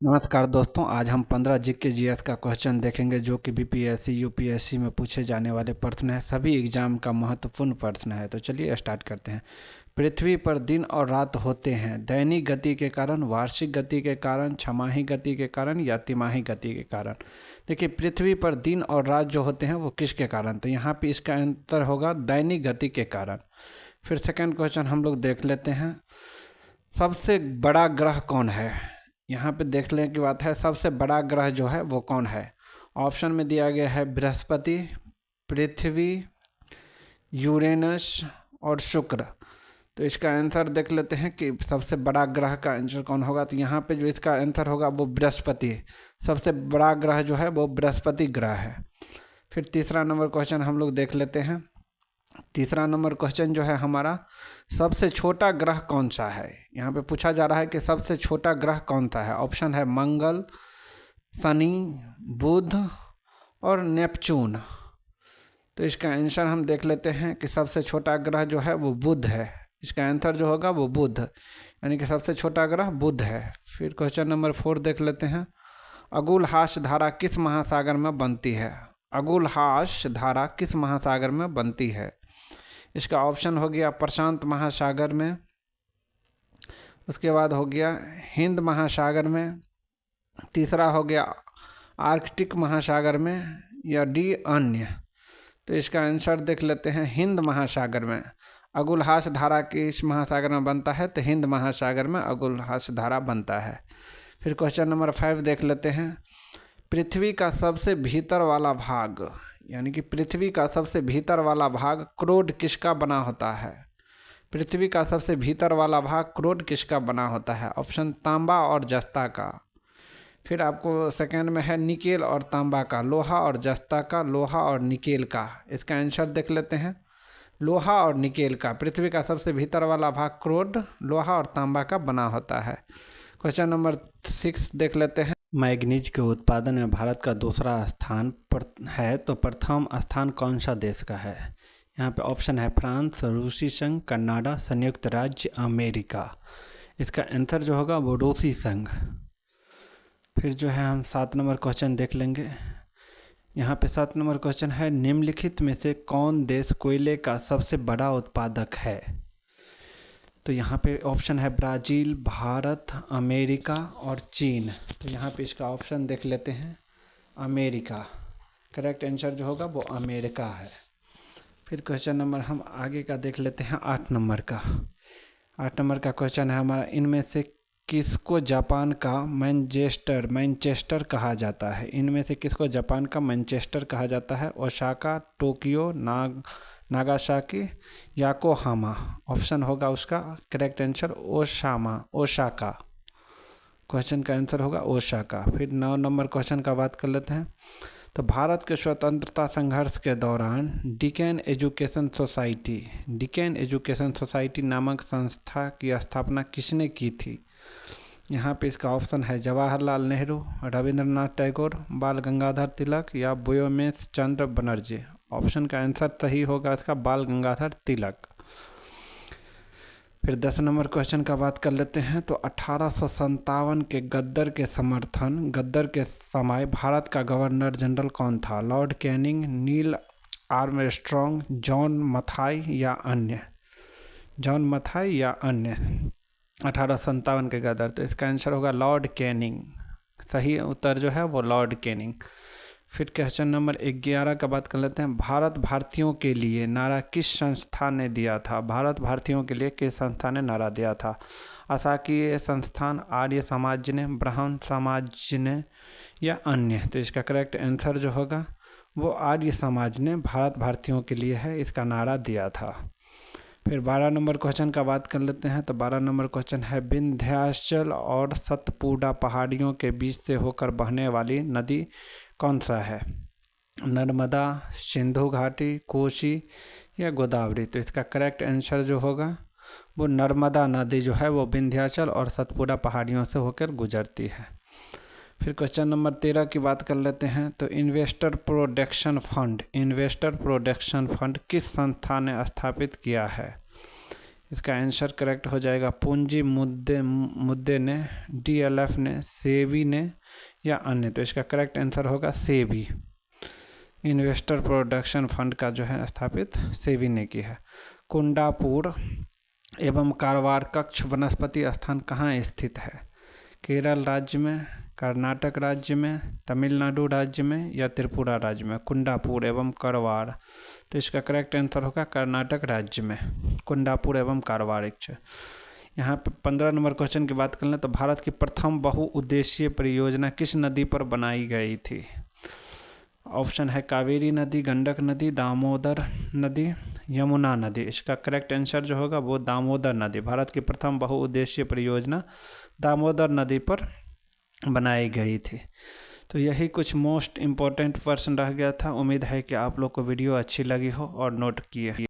नमस्कार दोस्तों, आज हम 15 जीके जीएस का क्वेश्चन देखेंगे जो कि बीपीएससी यूपीएससी में पूछे जाने वाले प्रश्न है। सभी एग्जाम का महत्वपूर्ण प्रश्न है। तो चलिए स्टार्ट करते हैं। पृथ्वी पर दिन और रात होते हैं दैनिक गति के कारण, वार्षिक गति के कारण, छमाही गति के कारण या तिमाही गति के कारण। देखिए, पृथ्वी पर दिन और रात जो होते हैं वो किसके कारण, तो यहाँ पे इसका आंसर होगा दैनिक गति के कारण। फिर सेकेंड क्वेश्चन हम लोग देख लेते हैं। सबसे बड़ा ग्रह कौन है? यहाँ पे देख लेने की बात है, सबसे बड़ा ग्रह जो है वो कौन है। ऑप्शन में दिया गया है बृहस्पति, पृथ्वी, यूरेनस और शुक्र। तो इसका आंसर देख लेते हैं कि सबसे बड़ा ग्रह का आंसर कौन होगा। तो यहाँ पे जो इसका आंसर होगा वो बृहस्पति। सबसे बड़ा ग्रह जो है वो बृहस्पति ग्रह है। फिर तीसरा नंबर क्वेश्चन हम लोग देख लेते हैं। तीसरा नंबर क्वेश्चन जो है हमारा, सबसे छोटा ग्रह कौन सा है। यहाँ पे पूछा जा रहा है कि सबसे छोटा ग्रह कौन सा है। ऑप्शन है मंगल, शनि, बुध और नेपच्यून। तो इसका आंसर हम देख लेते हैं कि सबसे छोटा ग्रह जो है वो बुध है। इसका आंसर जो होगा वो बुध, यानी कि सबसे छोटा ग्रह बुध है। फिर क्वेश्चन नंबर 4 देख लेते हैं। अगुलहास धारा किस महासागर में बनती है। अगुलहास धारा किस महासागर में बनती है। इसका ऑप्शन हो गया प्रशांत महासागर में, उसके बाद हो गया हिंद महासागर में, तीसरा हो गया आर्कटिक महासागर में, या डी अन्य। तो इसका आंसर देख लेते हैं हिंद महासागर में। अगुलहास धारा किस महासागर में बनता है, तो हिंद महासागर में अगुलहास धारा बनता है। फिर क्वेश्चन नंबर 5 देख लेते हैं। पृथ्वी का सबसे भीतर वाला भाग, यानी कि पृथ्वी का सबसे भीतर वाला भाग क्रोड किसका बना होता है। पृथ्वी का सबसे भीतर वाला भाग क्रोड किसका बना होता है। ऑप्शन तांबा और जस्ता का। फिर आपको सेकंड में है निकेल और तांबा का, लोहा और जस्ता का, लोहा और निकेल का। इसका आंसर देख लेते हैं, लोहा और निकेल का। पृथ्वी का सबसे भीतर वाला भाग क्रोड, लोहा और तांबा का बना होता है। क्वेश्चन नंबर 6 देख लेते हैं। मैग्नीज के उत्पादन में भारत का दूसरा स्थान पर है, तो प्रथम स्थान कौन सा देश का है। यहाँ पे ऑप्शन है फ्रांस, रूसी संघ, कनाडा, संयुक्त राज्य अमेरिका। इसका आंसर जो होगा वो रूसी संघ। फिर जो है हम 7 नंबर क्वेश्चन देख लेंगे। यहाँ पे 7 नंबर क्वेश्चन है, निम्नलिखित में से कौन देश कोयले का सबसे बड़ा उत्पादक है। तो यहाँ पे ऑप्शन है ब्राज़ील, भारत, अमेरिका और चीन। तो यहाँ पे इसका ऑप्शन देख लेते हैं अमेरिका। करेक्ट आंसर जो होगा वो अमेरिका है। फिर क्वेश्चन नंबर हम आगे का देख लेते हैं 8 नंबर का। 8 नंबर का क्वेश्चन है हमारा, इनमें से किसको जापान का मैनचेस्टर कहा जाता है। इनमें से किसको जापान का मैनचेस्टर कहा जाता है। Osaka, Tokyo, Nagasaki, Yokohama. Option होगा उसका करेक्ट आंसर ओसाका। क्वेश्चन का आंसर होगा ओसाका। फिर 9 नंबर क्वेश्चन का बात कर लेते हैं। तो भारत के स्वतंत्रता संघर्ष के दौरान डिकेन एजुकेशन सोसाइटी नामक संस्था की स्थापना किसने की थी। यहाँ पे इसका ऑप्शन है जवाहरलाल नेहरू, रविंद्रनाथ टैगोर, बाल गंगाधर तिलक या व्योमेश चंद्र बनर्जी। ऑप्शन का आंसर सही होगा इसका बाल गंगाधर तिलक। फिर 10 नंबर क्वेश्चन का बात कर लेते हैं। तो 1857 के गद्दर के समय भारत का गवर्नर जनरल कौन था। Lord Canning, Neil Armstrong, John Mathai या अन्य। 1857 के गदर। तो इसका आंसर होगा लॉर्ड कैनिंग। सही उत्तर जो है वो लॉर्ड कैनिंग। फिर क्वेश्चन नंबर 11 का बात कर लेते हैं। भारत भारतीयों के लिए नारा किस संस्था ने दिया था। भारत भारतीयों के लिए किस संस्था ने नारा दिया था। आशाकीय संस्थान, आर्य समाज ने, ब्राह्मण समाज ने या अन्य। तो इसका करेक्ट आंसर जो होगा वो आर्य समाज ने भारत भारतीयों के लिए है इसका नारा दिया था। फिर 12 नंबर क्वेश्चन का बात कर लेते हैं। तो 12 नंबर क्वेश्चन है, विंध्याचल और सतपुड़ा पहाड़ियों के बीच से होकर बहने वाली नदी कौन सा है। नर्मदा, सिंधु घाटी, कोसी या गोदावरी। तो इसका करेक्ट आंसर जो होगा वो नर्मदा नदी जो है वो विंध्याचल और सतपुड़ा पहाड़ियों से होकर गुजरती है। फिर क्वेश्चन नंबर 13 की बात कर लेते हैं। तो इन्वेस्टर प्रोटेक्शन फंड किस संस्था ने स्थापित किया है। इसका आंसर करेक्ट हो जाएगा पूंजी मुद्दे ने, DLF ने, सेबी ने या अन्य। तो इसका करेक्ट आंसर होगा सेबी। इन्वेस्टर प्रोडक्शन फंड का जो है स्थापित सेबी ने की है। कुंडापुर एवं कारवार कक्ष वनस्पति स्थान कहाँ स्थित है? केरल राज्य में, कर्नाटक राज्य में, तमिलनाडु राज्य में या त्रिपुरा राज्य में? कुंडापुर एवं कारवार। तो इसका करेक्ट आंसर होगा कर्नाटक राज्य में, कुंडापुर एवं कारवार। यहाँ पे 15 नंबर क्वेश्चन की बात कर लें तो भारत की प्रथम बहुउद्देशीय परियोजना किस नदी पर बनाई गई थी? ऑप्शन है कावेरी नदी, गंडक नदी, दामोदर नदी, यमुना नदी। इसका करेक्ट आंसर जो होगा वो दामोदर नदी। भारत की प्रथम बहुउद्देशीय परियोजना दामोदर नदी पर बनाई गई थी। तो यही कुछ मोस्ट इम्पोर्टेंट प्रश्न रह गया था। उम्मीद है कि आप लोग को वीडियो अच्छी लगी हो और नोट किए।